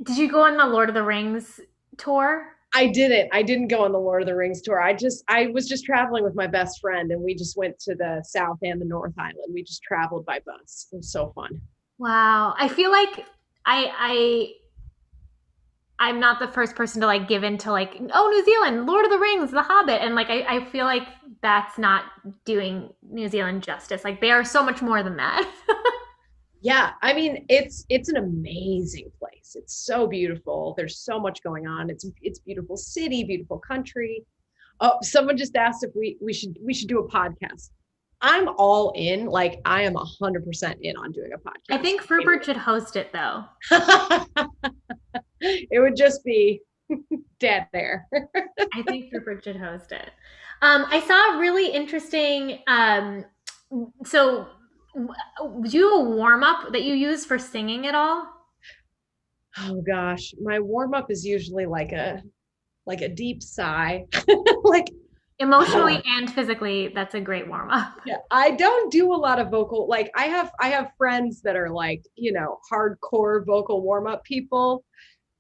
Did you go on the Lord of the Rings tour? I didn't go on the Lord of the Rings tour. I was just traveling with my best friend and we just went to the South and the North Island. We just traveled by bus. It was so fun. Wow. I feel like I'm not the first person to like give into like, oh, New Zealand, Lord of the Rings, The Hobbit. And like, I feel like that's not doing New Zealand justice. Like they are so much more than that. Yeah. I mean, it's an amazing place. It's so beautiful. There's so much going on. It's beautiful city, beautiful country. Oh, someone just asked if we should do a podcast. I'm all in. Like I am 100% in on doing a podcast. I think Frupert should host it though. It would just be dead there. I think Rupert should host it. I saw a really interesting, so do you have a warm-up that you use for singing at all? Oh gosh, my warm-up is usually like a deep sigh. Like emotionally and physically, that's a great warm-up. Yeah, I don't do a lot of vocal, like I have friends that are like, you know, hardcore vocal warm-up people.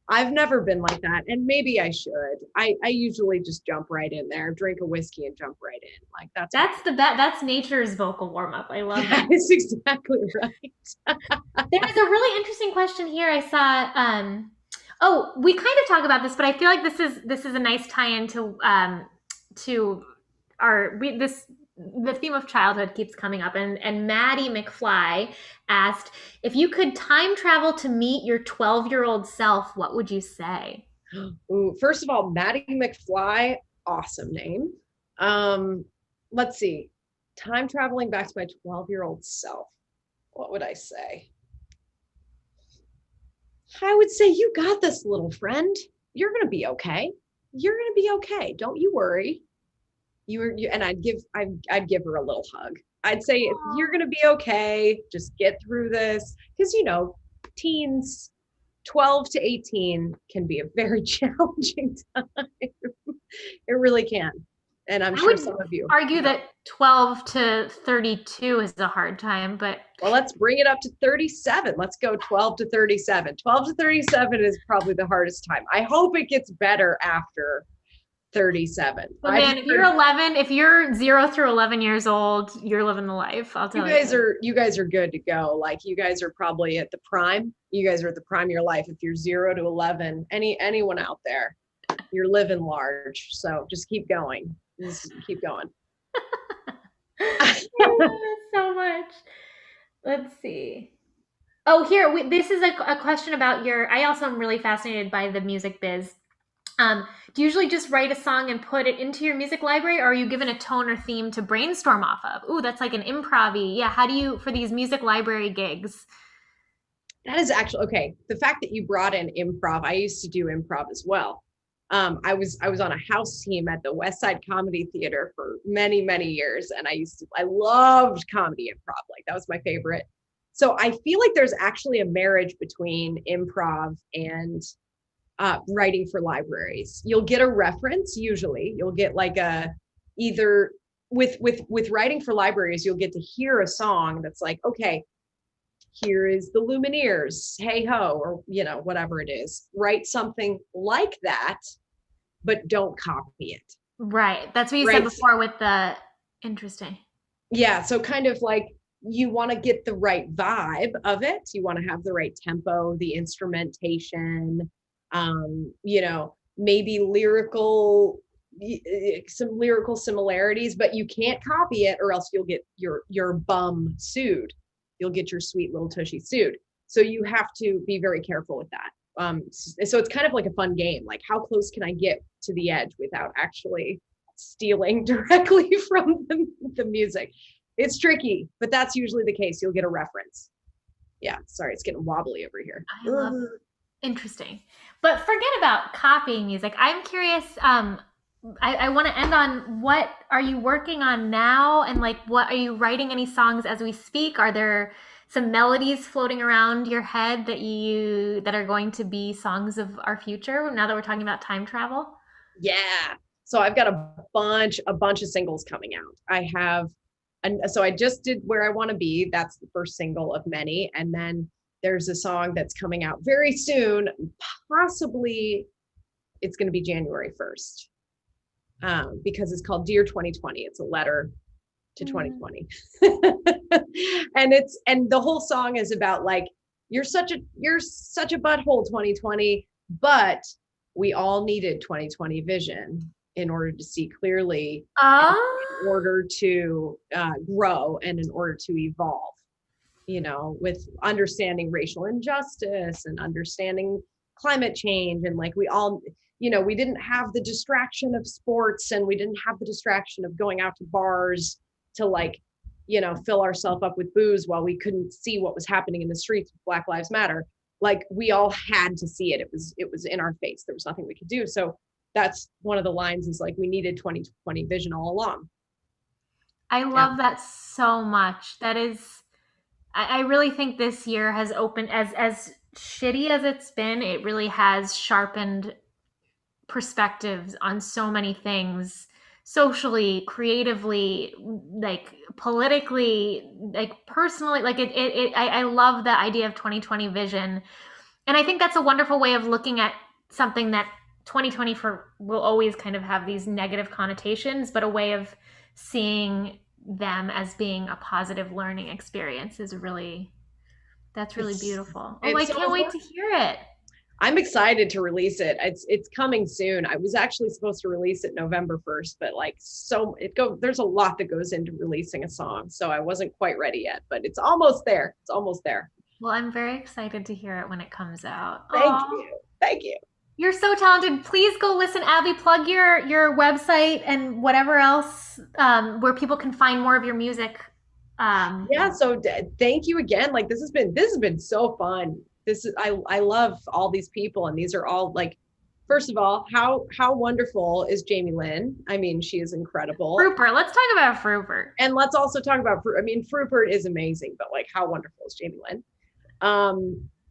I've never been like that, and maybe I should. I usually just jump right in there, drink a whiskey, and jump right in. Like that's nature's vocal warm up. I love that. That's exactly right. There's a really interesting question here. I saw. We kind of talk about this, but I feel like this is a nice tie-in to the theme of childhood keeps coming up, and Maddie McFly asked, if you could time travel to meet your 12-year-old self, what would you say? Ooh, first of all, Maddie McFly, awesome name. Let's see. Time traveling back to my 12-year-old self. What would I say? I would say, you got this, little friend. You're gonna be okay. You're gonna be okay. Don't you worry. And I'd give her a little hug. I'd say, you're gonna be okay. Just get through this, because teens, 12 to 18 can be a very challenging time. It really can. And I'm sure some of you argue that 12 to 32 is a hard time, but well, let's bring it up to 37. Let's go 12 to 37. 12 to 37 is probably the hardest time. I hope it gets better after 37. But man, if you're 0 through 11 years old, you're living the life. I'll tell you. You guys are good to go. Like, you guys are probably at the prime. You guys are at the prime of your life. If you're 0 to 11, anyone out there, you're living large. So just keep going. Just keep going. So much. Let's see. Oh, here, this is a question about I also am really fascinated by the music biz. Do you usually just write a song and put it into your music library, or are you given a tone or theme to brainstorm off of? Ooh, that's like an improv-y. Yeah, how do you, for these music library gigs? That is actually, okay. The fact that you brought in improv, I used to do improv as well. I was on a house team at the West Side Comedy Theater for many, many years. And I loved comedy improv. Like, that was my favorite. So I feel like there's actually a marriage between improv and writing for libraries. You'll get a reference. Usually you'll get like either with writing for libraries, you'll get to hear a song that's like, okay, here is the Lumineers, Hey Ho, or whatever it is. Write something like that, but don't copy it. Right. That's what you said before with the interesting. Yeah. So kind of like, you want to get the right vibe of it. You want to have the right tempo, the instrumentation, maybe some lyrical similarities, but you can't copy it, or else you'll get your bum sued. You'll get your sweet little tushy sued. So you have to be very careful with that. So it's kind of like a fun game. Like, how close can I get to the edge without actually stealing directly from the music? It's tricky, but that's usually the case. You'll get a reference. Yeah, sorry, it's getting wobbly over here. I love it. Interesting. But forget about copying music. I'm curious, I want to end on, what are you working on now? And like, what are you writing any songs as we speak? Are there some melodies floating around your head that are going to be songs of our future now that we're talking about time travel? Yeah. So I've got a bunch of singles coming out. So I just did Where I Want to Be. That's the first single of many. And then there's a song that's coming out very soon. Possibly it's going to be January 1st. Because it's called Dear 2020. It's a letter to 2020. And the whole song is about like, you're such a butthole 2020, but we all needed 2020 vision in order to see clearly, in order to grow, and in order to evolve, with understanding racial injustice and understanding climate change. And like, we all, we didn't have the distraction of sports, and we didn't have the distraction of going out to bars to like, fill ourselves up with booze while we couldn't see what was happening in the streets with Black Lives Matter. Like, we all had to see it. It was in our face. There was nothing we could do. So that's one of the lines, is like, we needed 2020 vision all along. I love that so much. That is, I really think this year has opened, as shitty as it's been, it really has sharpened perspectives on so many things, socially, creatively, like politically, like personally. Like I love the idea of 2020 vision. And I think that's a wonderful way of looking at something that 2020 will always kind of have these negative connotations, but a way of seeing them as being a positive learning experience is really beautiful. Oh, I can't wait to hear it. I'm excited to release it. It's coming soon. I was actually supposed to release it November 1st, but like there's a lot that goes into releasing a song. So I wasn't quite ready yet, but it's almost there. It's almost there. Well, I'm very excited to hear it when it comes out. Thank Aw, you. Thank you. you're so talented. Please go listen, Abby. Plug your website and whatever else where people can find more of your music. Yeah. So thank you again. Like this has been so fun. I love all these people, and these are all like, first of all, how wonderful is Jamie Lynn? I mean, she is incredible. Rupert, let's talk about Rupert. And let's also talk about, I mean, Frupert is amazing, but like how wonderful is Jamie Lynn?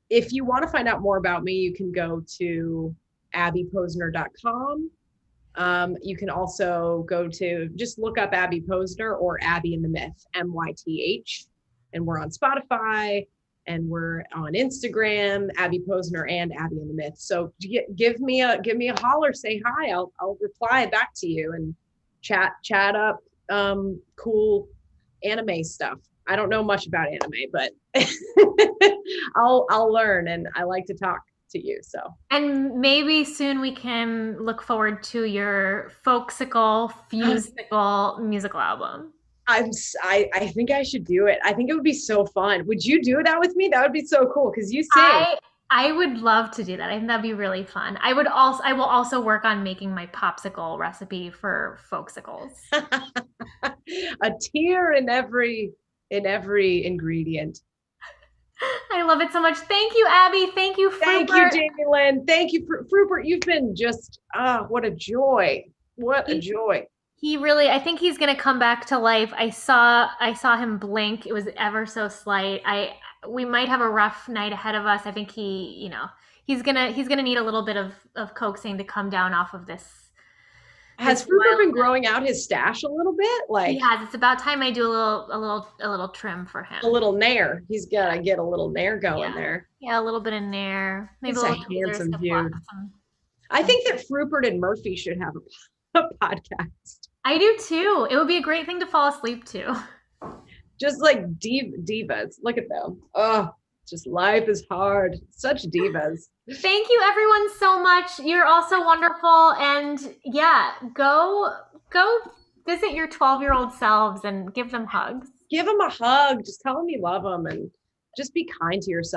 If you want to find out more about me, you can go to abbyposner.com. You can also go to, just look up Abby Posner or Abby and the Myth, MYTH. And we're on Spotify and we're on Instagram, Abby Posner and Abby and the Myth. So give me a holler, say hi. I'll reply back to you and chat up cool anime stuff. I don't know much about anime, but I'll learn, and I like to talk to you. So, And maybe soon we can look forward to your Folksicle, Fusicle musical album. I think I should do it. I think it would be so fun. Would you do that with me? That would be so cool because you sing. I would love to do that. I think that'd be really fun. I will also work on making my popsicle recipe for Folksicles. A tear in every ingredient. I love it so much. Thank you, Abby. Thank you, Frupert. Thank you, Jamie Lynn. Thank you, Frupert. You've been just what a joy. What a joy. He really, I think he's gonna come back to life. I saw him blink. It was ever so slight. We might have a rough night ahead of us. I think he's gonna need a little bit of coaxing to come down off of this. Has Rupert been growing out his stash a little bit? Like he has. It's about time I do a little trim for him. A little nair. He's gotta get a little nair going there. Yeah, a little bit of nair. Maybe He's a a little handsome dude. I think that Frupert and Murphy should have a podcast. I do too. It would be a great thing to fall asleep to. Just like divas. Look at them. Oh, just life is hard. Such divas. Thank you everyone so much. You're all so wonderful. And yeah, go visit your 12-year-old selves and give them hugs. Give them a hug. Just tell them you love them and just be kind to yourself.